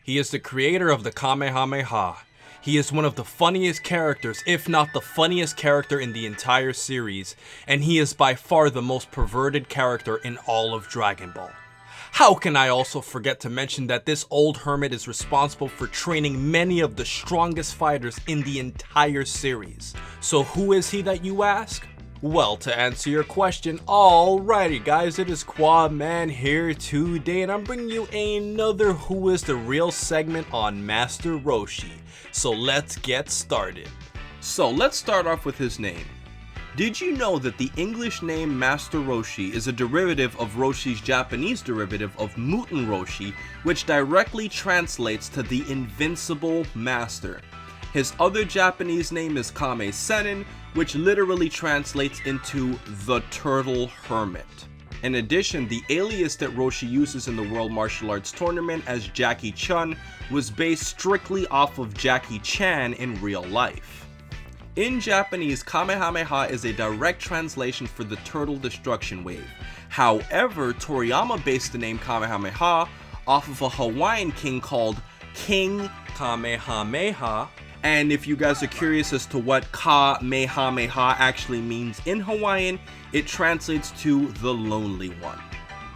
He is the creator of the Kamehameha. He is one of the funniest characters, if not the funniest character in the entire series, and he is by far the most perverted character in all of Dragon Ball. How can I also forget to mention that this old hermit is responsible for training many of the strongest fighters in the entire series. So who is he that you ask? Well, to answer your question, alrighty guys, it is Qaaman here today, and I'm bringing you another Who is the Real segment on Master Roshi. So let's get started. So let's start off with his name. Did you know that the English name Master Roshi is a derivative of Roshi's Japanese derivative of Muten Roshi, which directly translates to the Invincible Master? His other Japanese name is Kame Sennin, which literally translates into the Turtle Hermit. In addition, the alias that Roshi uses in the World Martial Arts Tournament as Jackie Chun was based strictly off of Jackie Chan in real life. In Japanese, Kamehameha is a direct translation for the Turtle Destruction Wave. However, Toriyama based the name Kamehameha off of a Hawaiian king called King Kamehameha. And if you guys are curious as to what Kamehameha actually means in Hawaiian, it translates to the Lonely One.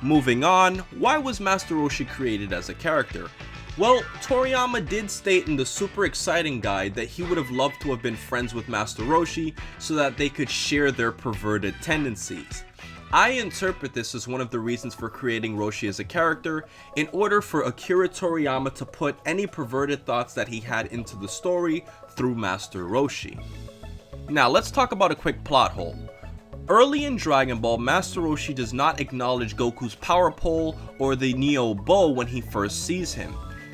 Moving on, why was Master Roshi created as a character? Well, Toriyama did state in the super exciting guide that he would have loved to have been friends with Master Roshi so that they could share their perverted tendencies. I interpret this as one of the reasons for creating Roshi as a character, in order for Akira Toriyama to put any perverted thoughts that he had into the story through Master Roshi. Now let's talk about a quick plot hole. Early in Dragon Ball, Master Roshi does not acknowledge Goku's power pole or the Neo Bow when he first sees him.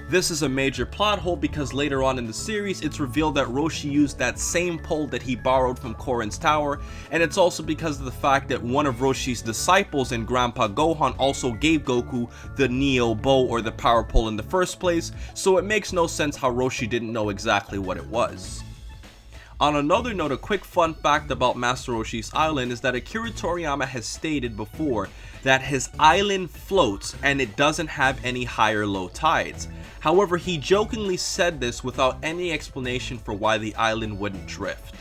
This is a major plot hole because later on in the series, it's revealed that Roshi used that same pole that he borrowed from Korin's tower, and it's also because of the fact that one of Roshi's disciples and Grandpa Gohan also gave Goku the Neo Bow or the power pole in the first place, so it makes no sense how Roshi didn't know exactly what it was. On another note, a quick fun fact about Master Roshi's island is that Akira Toriyama has stated before that his island floats and it doesn't have any high or low tides. However, he jokingly said this without any explanation for why the island wouldn't drift.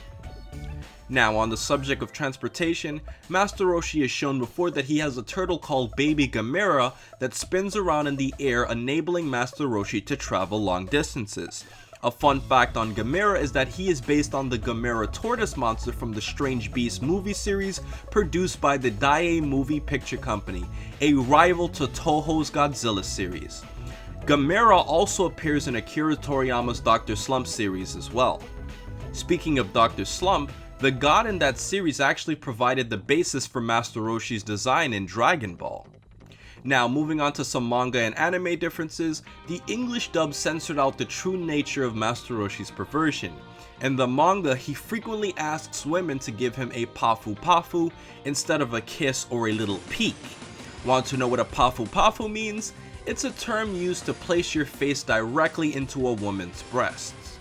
Now, on the subject of transportation, Master Roshi has shown before that he has a turtle called Baby Gamera that spins around in the air, enabling Master Roshi to travel long distances. A fun fact on Gamera is that he is based on the Gamera tortoise monster from the Strange Beasts movie series produced by the Daiei Movie Picture Company, a rival to Toho's Godzilla series. Gamera also appears in Akira Toriyama's Dr. Slump series as well. Speaking of Dr. Slump, the god in that series actually provided the basis for Master Roshi's design in Dragon Ball. Now, moving on to some manga and anime differences, the English dub censored out the true nature of Master Roshi's perversion. In the manga, he frequently asks women to give him a pafu pafu instead of a kiss or a little peek. Want to know what a pafu pafu means? It's a term used to place your face directly into a woman's breasts.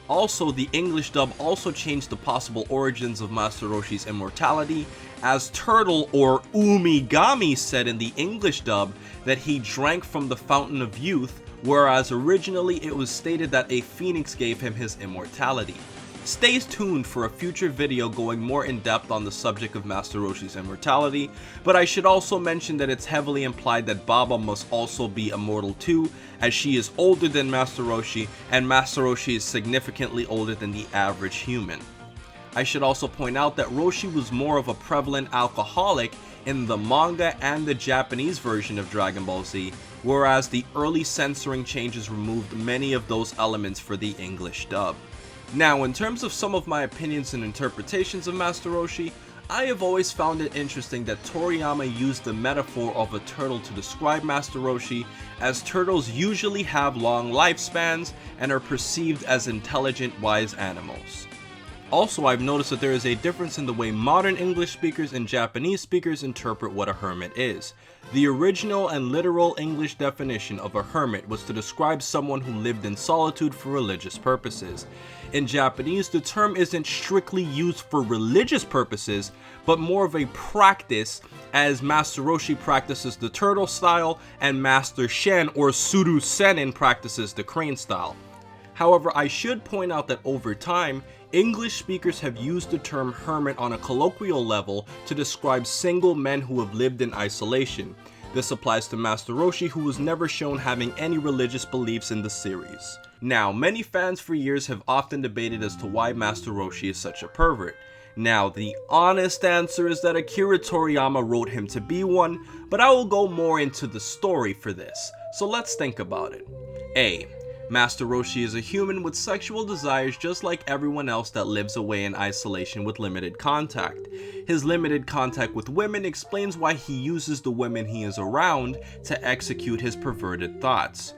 Also, the English dub also changed the possible origins of Master Roshi's immortality, as Turtle or Umigami said in the English dub that he drank from the Fountain of Youth, whereas originally it was stated that a phoenix gave him his immortality. Stay tuned for a future video going more in depth on the subject of Master Roshi's immortality, but I should also mention that it's heavily implied that Baba must also be immortal too, as she is older than Master Roshi, and Master Roshi is significantly older than the average human. I should also point out that Roshi was more of a prevalent alcoholic in the manga and the Japanese version of Dragon Ball Z, whereas the early censoring changes removed many of those elements for the English dub. Now, in terms of some of my opinions and interpretations of Master Roshi, I have always found it interesting that Toriyama used the metaphor of a turtle to describe Master Roshi, as turtles usually have long lifespans and are perceived as intelligent, wise animals. Also, I've noticed that there is a difference in the way modern English speakers and Japanese speakers interpret what a hermit is. The original and literal English definition of a hermit was to describe someone who lived in solitude for religious purposes. In Japanese, the term isn't strictly used for religious purposes, but more of a practice, as Master Roshi practices the turtle style and Master Shen or Suru Senin practices the crane style. However, I should point out that over time, English speakers have used the term hermit on a colloquial level to describe single men who have lived in isolation. This applies to Master Roshi, who was never shown having any religious beliefs in the series. Now, many fans for years have often debated as to why Master Roshi is such a pervert. Now, the honest answer is that Akira Toriyama wrote him to be one, but I will go more into the story for this, so let's think about it. A. Master Roshi is a human with sexual desires just like everyone else that lives away in isolation with limited contact. His limited contact with women explains why he uses the women he is around to execute his perverted thoughts.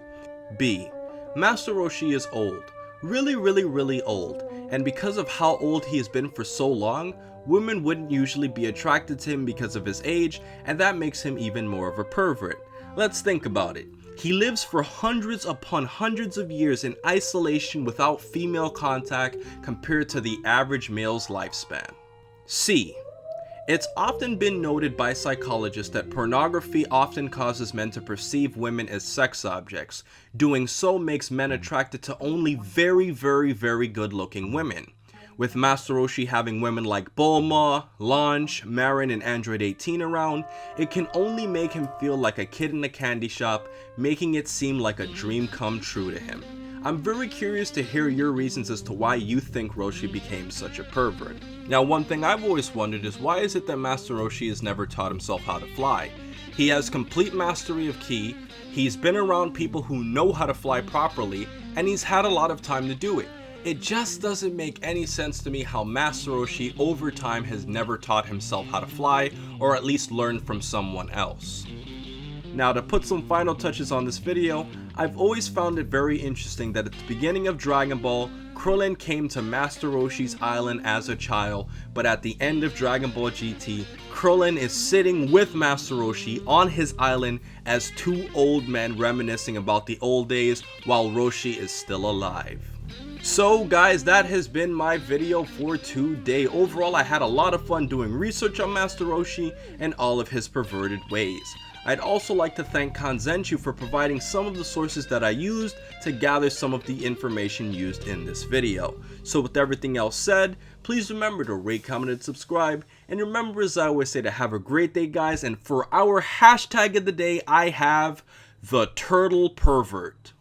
B. Master Roshi is old. Really old. And because of how old he has been for so long, women wouldn't usually be attracted to him because of his age, and that makes him even more of a pervert. Let's think about it. He lives for hundreds upon hundreds of years in isolation without female contact compared to the average male's lifespan. C. It's often been noted by psychologists that pornography often causes men to perceive women as sex objects. Doing so makes men attracted to only very good looking women. With Master Roshi having women like Bulma, Launch, Marin, and Android 18 around, it can only make him feel like a kid in a candy shop, making it seem like a dream come true to him. I'm very curious to hear your reasons as to why you think Roshi became such a pervert. Now, one thing I've always wondered is why is it that Master Roshi has never taught himself how to fly? He has complete mastery of ki, he's been around people who know how to fly properly, and he's had a lot of time to do it. It just doesn't make any sense to me how Master Roshi over time has never taught himself how to fly, or at least learned from someone else. Now, to put some final touches on this video, I've always found it very interesting that at the beginning of Dragon Ball, Krillin came to Master Roshi's island as a child, but at the end of Dragon Ball GT, Krillin is sitting with Master Roshi on his island as two old men reminiscing about the old days while Roshi is still alive. So guys, that has been my video for today. Overall, I had a lot of fun doing research on Master Roshi and all of his perverted ways. I'd also like to thank Kanzenshuu for providing some of the sources that I used to gather some of the information used in this video. So with everything else said, please remember to rate, comment, and subscribe. And remember, as I always say, to have a great day, guys. And for our hashtag of the day, I have the Turtle Pervert.